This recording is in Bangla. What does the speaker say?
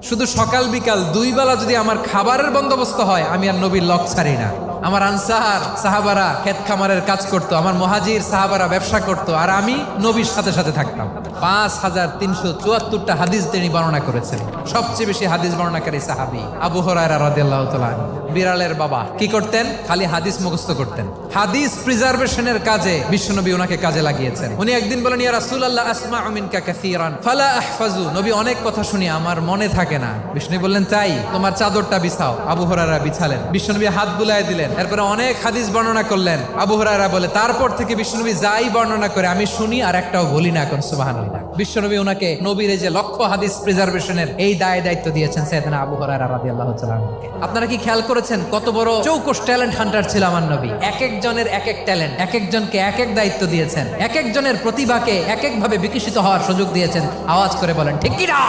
শুধু সকাল বিকাল দুই বেলা যদি আমার খাবারের বন্দোবস্ত হয়, আমি আর নবীর লক ছাড়ি না। আমার আনসার সাহাবারা ক্ষেত খামারের কাজ করতো, আমার মুহাজির সাহাবারা ব্যবসা করতো, আর আমি নবীর সাথে সাথে থাকতাম। 5374টা হাদিস তিনি বর্ণনা করেছেন। সবচেয়ে বেশি হাদিস বর্ণনাকারী সাহাবী আবু হুরায়রা রাদিয়াল্লাহু তাআলা আনহু। বিড়ালের বাবা কি করতেন? খালি হাদিস মুখস্থ করতেন। হাদিস প্রিজার্ভেশনের কাজে বিশ্বনবী ওনাকে কাজে লাগিয়েছেন। উনি একদিন বলেন, ইয়া রাসূলুল্লাহ আসমাউ মিনকা কাসীরান ফালা আহফাজু। নবী, অনেক কথা শুনি, আমার মনে থাকে না। বিষ্ণু বললেন, তাই তোমার চাদরটা বিছাও। আবু হুরায়রা বিছালেন। বিশ্বনবী হাত বুলায় দিলেন। এরপরে অনেক হাদিস বর্ণনা করলেন। আবু হুরায়রা বলে, তারপর থেকে বিশ্বনবী যাই বর্ণনা করে আমি শুনি আর একটাও বলি না। এখন সুবহানাল্লাহ। বিশ্বনবী ওনাকে নবীর এই যে লক্ষ হাদিস প্রিজার্ভেশনের এই দায়িত্ব দিয়েছেন সাইয়েদনা আবু হুরায়রা রাদিয়াল্লাহু তাআলা আনহুকে। আপনারা কি খেয়াল করেছেন কত বড় চৌকস ট্যালেন্ট হান্টার ছিল আমার নবী? এক একজনের এক এক ট্যালেন্ট, এক একজনকে এক এক দায়িত্ব দিয়েছেন, এক একজনের প্রতিভাকে এক একভাবে বিকশিত হওয়ার সুযোগ দিয়েছেন। আওয়াজ করে বলেন ঠিক কি না?